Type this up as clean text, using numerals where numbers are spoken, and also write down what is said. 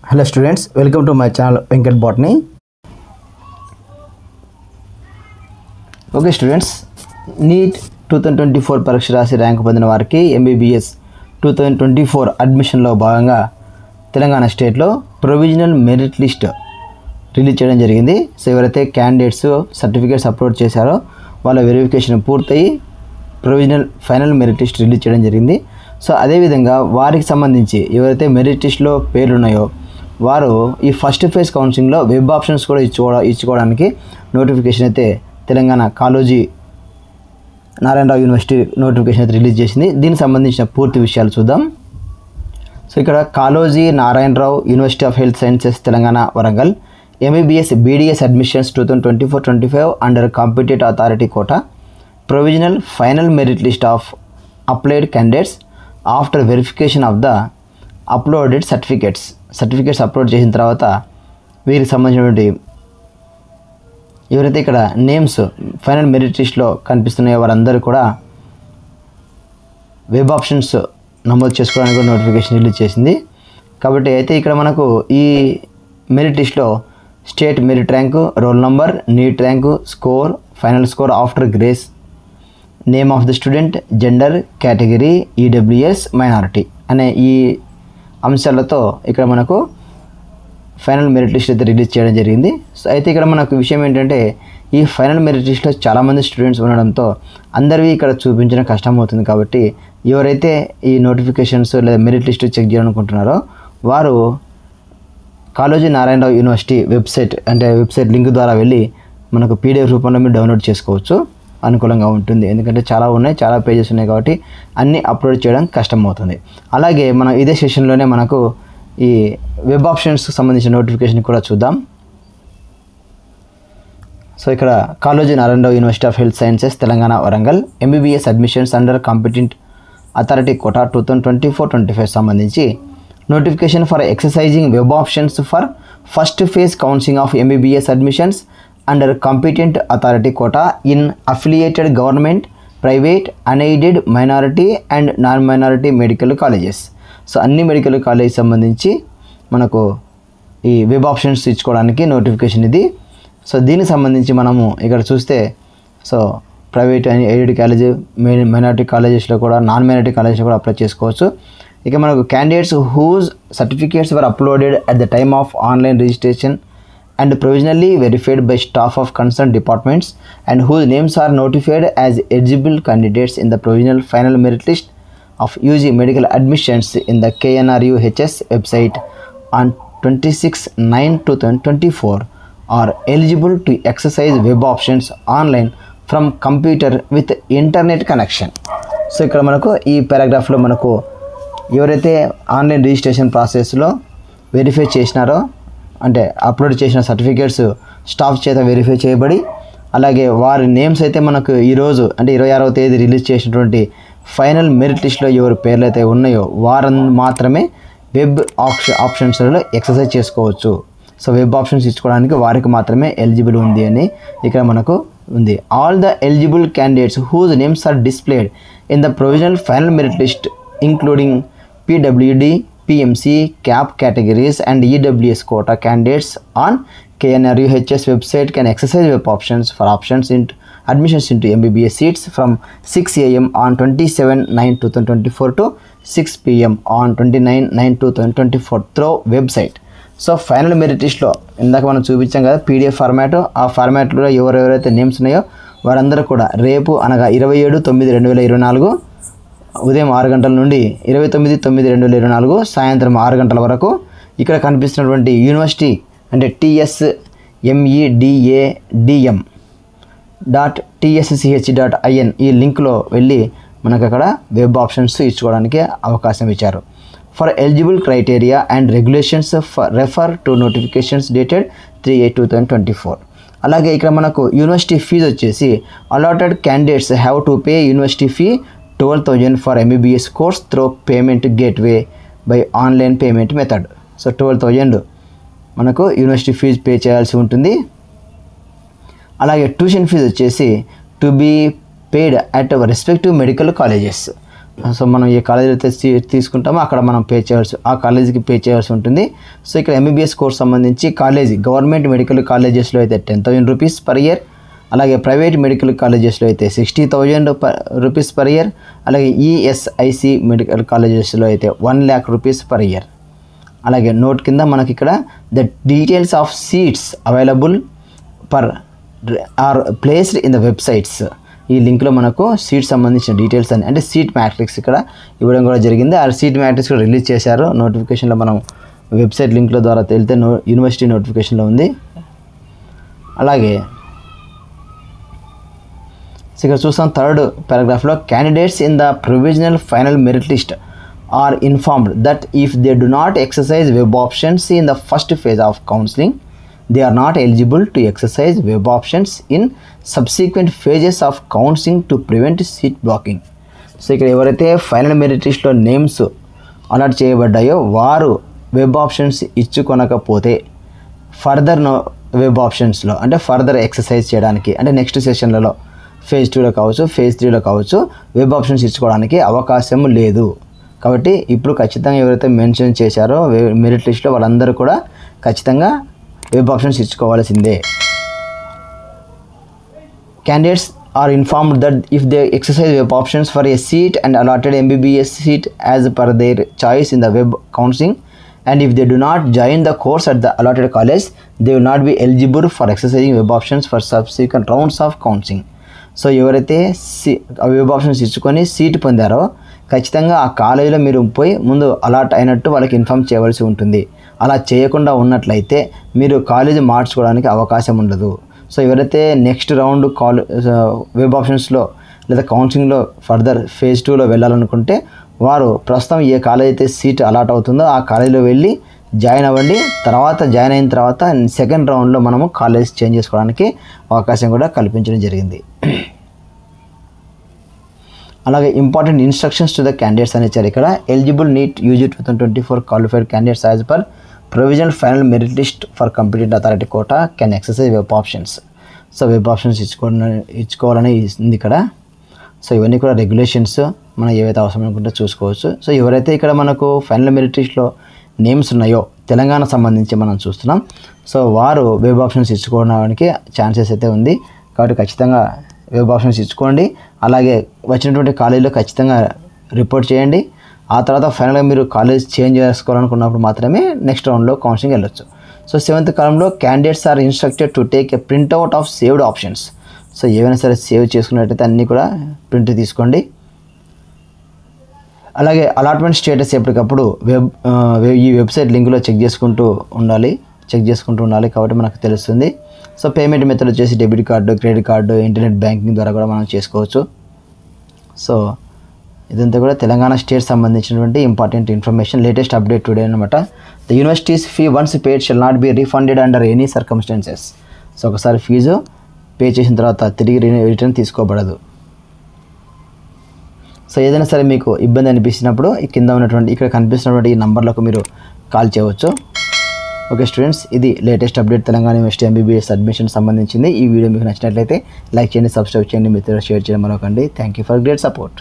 Hello students, welcome to my channel Venkat Botany. Okay students, NEET 2024 పరీక్ష రాసి rank పొందిన వారికి MBBS 2024 అడ్మిషన్లో భాగంగా తెలంగాణ స్టేట్లో ప్రొవిజనల్ మెరిట్ లిస్ట్ రిలీజ్ చేయడం జరిగింది. సో ఎవరైతే క్యాండిడేట్స్ సర్టిఫికేట్స్ అప్లోడ్ చేశారో వాళ్ళ వెరిఫికేషన్ పూర్తయి provisional final merit list release చేయడం జరిగింది. సో అదేవిధంగా వారికి సంబంధించి ఎవరైతే మెరిట్ లిస్ట్లో పేర్లు ఉన్నాయో వారు ఈ ఫస్ట్ ఫేజ్ కౌన్సిలింగ్లో వెబ్ ఆప్షన్స్ కూడా ఇచ్చుకోవడానికి నోటిఫికేషన్ అయితే తెలంగాణ కాళోజీ నారాయణరావు యూనివర్సిటీ నోటిఫికేషన్ అయితే రిలీజ్ చేసింది. దీనికి సంబంధించిన పూర్తి విషయాలు చూద్దాం. సో ఇక్కడ Kaloji Narayana Rao university of health sciences Telangana Warangal MBBS BDS admissions 2024-25 under competitive authority quota provisional final merit list of applied candidates after verification of the uploaded certificates upload చేసిన తర్వాత వీరికి సంబంధించినటువంటి ఎవరైతే ఇక్కడ నేమ్స్ ఫైనల్ మెరిట్ లిస్ట్లో కనిపిస్తున్నాయో వారందరూ కూడా వెబ్ ఆప్షన్స్ నమోదు చేసుకోవడానికి కూడా నోటిఫికేషన్ రిలీజ్ చేసింది. కాబట్టి అయితే ఇక్కడ మనకు ఈ మెరిట్ లిస్ట్లో state merit rank, roll number, NEET rank, score, final score after grace, name of the student, gender, category, EWS, minority అనే ఈ అంశాలతో ఇక్కడ మనకు ఫైనల్ మెరిట్ లిస్ట్ అయితే రిలీజ్ చేయడం జరిగింది. సో అయితే ఇక్కడ మనకు విషయం ఏంటంటే ఈ ఫైనల్ మెరిట్ లిస్ట్లో చాలామంది స్టూడెంట్స్ ఉండడంతో అందరివి ఇక్కడ చూపించడం కష్టం అవుతుంది. కాబట్టి ఎవరైతే ఈ నోటిఫికేషన్స్ లేదా మెరిట్ లిస్ట్ చెక్ చేయాలనుకుంటున్నారో వారు Kaloji Narayana Rao university website link ద్వారా వెళ్ళి మనకు PDF రూపంలో మీరు డౌన్లోడ్ చేసుకోవచ్చు. అనుకూలంగా ఉంటుంది. ఎందుకంటే చాలా పేజెస్ ఉన్నాయి కాబట్టి అన్నీ అప్లోడ్ చేయడం కష్టం అవుతుంది. అలాగే మనం ఇదే సెషన్లోనే మనకు ఈ వెబ్ ఆప్షన్స్కి సంబంధించిన నోటిఫికేషన్ కూడా చూద్దాం. సో ఇక్కడ Kaloji Narayana Rao university of health sciences Telangana Warangal MBBS admissions under competent authority quota 2024-25 సంబంధించి notification for exercising web options for first phase counselling of MBBS admissions under competent authority quota in affiliated government, private, unaided, minority and non-minority medical colleges. So అన్ని medical college సంబంధించి మనకు ఈ web options ఇచ్చుకోవడానికి notification ఇది. So దీనికి సంబంధించి మనము ఇక్కడ చూస్తే so private and aided college, minority కాలేజెస్లో కూడా, నాన్ మైనారిటీ కాలేజెస్లో కూడా అప్లై చేసుకోవచ్చు. ఇక మనకు candidates whose certificates were uploaded at the time of online registration and provisionally verified by staff of concerned departments and whose names are notified as eligible candidates in the provisional final merit list of UG medical admissions in the KNRUHS website on 26/9/2024 are eligible to exercise web options online from computer with internet connection. So ఇక్కడ మనకు ఈ పారాగ్రాఫ్లో మనకు ఎవరైతే online registration ప్రాసెస్లో verify చేసినారో అంటే upload చేసిన certificates staff చేత వెరిఫై చేయబడి అలాగే వారి నేమ్స్ అయితే మనకు ఈరోజు అంటే 26వ తేదీ రిలీజ్ చేసినటువంటి ఫైనల్ మెరిట్ లిస్ట్లో ఎవరి పేర్లు అయితే ఉన్నాయో వారు మాత్రమే వెబ్ ఆప్షన్స్లో ఎక్సర్సైజ్ చేసుకోవచ్చు. సో వెబ్ ఆప్షన్స్ ఇచ్చుకోవడానికి వారికి మాత్రమే ఎలిజిబుల్ ఉంది అని ఇక్కడ మనకు ఉంది. All the eligible candidates whose names are displayed in the provisional final merit list including PWD, PMC, CAP categories and EWS quota candidates on KNRUHS website can exercise web options for options into admissions into MBBS seats from 6 AM on 27/9/2024 to 6 PM on 29/9/2024 through website. So final merit లిస్ట్లో ఇందాక మనం చూపించాం కదా PDF format, ఆ ఫార్మాట్లో ఎవరెవరైతే names ఉన్నాయో వారందరూ కూడా రేపు అనగా 27/9/2024 ఉదయం 6 గంటల నుండి 29/9/2024 సాయంత్రం 6 గంటల వరకు ఇక్కడ కనిపిస్తున్నటువంటి యూనివర్సిటీ అంటే tsmedadm.tschch.in ఈ లింక్లో వెళ్ళి మనకు అక్కడ వెబ్ ఆప్షన్స్ ఇచ్చుకోవడానికి అవకాశం ఇచ్చారు. For eligible criteria and regulations refer to notifications dated 3/8/2024. అలాగే ఇక్కడ మనకు యూనివర్సిటీ ఫీజు వచ్చేసి allotted candidates have to pay university fee 12,000 for MBBS course through payment gateway by online payment method. So 12,000 మనకు university fees pay చేయాల్సి ఉంటుంది. అలాగే tuition fees వచ్చేసి to be paid at respective medical colleges. So మనం ఏ కాలేజీలో అయితే seat తీసుకుంటామో అక్కడ మనం ఆ కాలేజీకి పే చేయాల్సి ఉంటుంది. సో ఇక్కడ ఎంబీబీఎస్ కోర్స్ సంబంధించి గవర్నమెంట్ మెడికల్ కాలేజెస్లో అయితే 10,000 రూపీస్ పర్ ఇయర్, అలాగే ప్రైవేట్ మెడికల్ కాలేజెస్లో అయితే 60,000 రూపీస్ పర్ ఇయర్, అలాగే ఈఎస్ఐసి మెడికల్ కాలేజెస్లో అయితే 1,00,000 రూపీస్ పర్ ఇయర్. అలాగే నోట్ కింద మనకి ఇక్కడ the details of seats available are placed in the websites. ఈ లింక్లో మనకు సీట్ సంబంధించిన డీటెయిల్స్ అంటే సీట్ మ్యాట్రిక్స్ ఇక్కడ ఇవ్వడం కూడా జరిగింది. ఆ సీట్ మ్యాట్రిక్స్ కూడా రిలీజ్ చేశారు నోటిఫికేషన్లో. మనం వెబ్సైట్ లింక్ల ద్వారా వెళ్తే యూనివర్సిటీ నోటిఫికేషన్లో ఉంది. అలాగే ఇక్కడ చూస్తాం థర్డ్ పారాగ్రాఫ్లో candidates in the provisional final merit list are informed that if they do not exercise web options in the first phase of counselling they are not eligible to exercise web options in subsequent phases of counseling to prevent seat blocking. So ఇక్కడ ఎవరైతే final merit లిస్ట్లో names allot చేయబడ్డాయో వారు web options ఇచ్చుకొనకపోతే further web ఆప్షన్స్లో అంటే further exercise చేయడానికి అంటే next సెషన్లలో phase 2లో కావచ్చు, ఫేజ్ 3లో కావచ్చు వెబ్ ఆప్షన్స్ ఇచ్చుకోవడానికి అవకాశం లేదు. కాబట్టి ఇప్పుడు ఖచ్చితంగా ఎవరైతే మెన్షన్ చేశారో మెరిట్ లిస్ట్లో వాళ్ళందరూ కూడా ఖచ్చితంగా వెబ్ ఆప్షన్స్ ఇచ్చుకోవాల్సిందే. Candidates are informed that if they exercise web options for a seat and allotted MBBS seat as per their choice in the web counseling, and if they do not join the course at the allotted college, they will not be eligible for exercising web options for subsequent rounds of counseling. So ఎవరైతే web options ఇచ్చుకొని seat పొందారో ఖచ్చితంగా ఆ కాలేజీలో మీరు పోయి ముందు allot అయినట్టు వాళ్ళకి ఇన్ఫామ్ చేయవలసి ఉంటుంది. అలా చేయకుండా ఉన్నట్లయితే మీరు కాలేజీ మార్చుకోవడానికి అవకాశం ఉండదు. సో ఎవరైతే నెక్స్ట్ రౌండ్ వెబ్ ఆప్షన్స్లో లేదా కౌన్సిలింగ్లో ఫర్దర్ ఫేజ్ 2లో వెళ్ళాలనుకుంటే వారు ప్రస్తుతం ఏ కాలేజ్ అయితే సీట్ అలాట్ అవుతుందో ఆ కాలేజీలో వెళ్ళి జాయిన్ అవ్వండి. జాయిన్ అయిన తర్వాత సెకండ్ రౌండ్లో మనము కాలేజ్ చేంజ్ చేసుకోవడానికి అవకాశం కూడా కల్పించడం జరిగింది. అలాగే important instructions to the candidates అని ఇచ్చారు ఇక్కడ. Eligible NEET UG 2024 qualified candidates as per provisional final merit list for competent authority quota can exercise web options. So web options ఇచ్చుకోవాలని ఉంది ఇక్కడ. సో ఇవన్నీ కూడా రెగ్యులేషన్స్ మనం ఏవైతే అవసరం అనుకుంటే చూసుకోవచ్చు. సో ఎవరైతే ఇక్కడ మనకు ఫైనల్ మెరిట్ లిస్ట్లో నేమ్స్ ఉన్నాయో తెలంగాణ సంబంధించి మనం చూస్తున్నాం. సో వారు వెబ్ ఆప్షన్స్ ఇచ్చుకోవడానికి ఛాన్సెస్ అయితే ఉంది. కాబట్టి ఖచ్చితంగా వెబ్ ఆప్షన్స్ ఇచ్చుకోండి. అలాగే వచ్చినటువంటి కాలేజీలో ఖచ్చితంగా రిపోర్ట్ చేయండి. ఆ తర్వాత ఫైనల్గా మీరు కాలేజ్ చేంజ్ చేసుకోవాలనుకున్నప్పుడు మాత్రమే నెక్స్ట్ రౌండ్లో కౌన్సిలింగ్ వెళ్ళొచ్చు. సో 7th కాలంలో candidates are instructed to take a printout of saved options. So ఏవైనా సరే సేవ్ చేసుకున్నట్టయితే అన్నీ కూడా ప్రింట్ తీసుకోండి. అలాగే అలాట్మెంట్ స్టేటస్ ఎప్పటికప్పుడు ఈ వెబ్సైట్ లింక్లో చెక్ చేసుకుంటూ ఉండాలి కాబట్టి మనకు తెలుస్తుంది. సో పేమెంట్ మెథడ్ వచ్చేసి debit card, credit card, internet banking ద్వారా కూడా మనం చేసుకోవచ్చు. సో ఇదంతా కూడా తెలంగాణ స్టేట్ సంబంధించినటువంటి important information, latest update today అనమాట. The universities fee once paid shall not be refunded under any circumstances. So ఒకసారి ఫీజు పే చేసిన తర్వాత తిరిగి రిటర్న్ తీసుకోబడదు. సో ఏదైనా సరే మీకు ఇబ్బంది అనిపించినప్పుడు ఇక్కడ కనిపిస్తున్నటువంటి ఈ నంబర్లకు మీరు కాల్ చేయవచ్చు. ఓకే స్టూడెంట్స్, ఇది latest update Telangana university MBBS admission సంబంధించింది. ఈ వీడియో మీకు నచ్చినట్లయితే లైక్ చేయండి, సబ్స్క్రైబ్ చేయండి, మిత్రులు షేర్ చేయడం మరొకండి. Thank you for great support.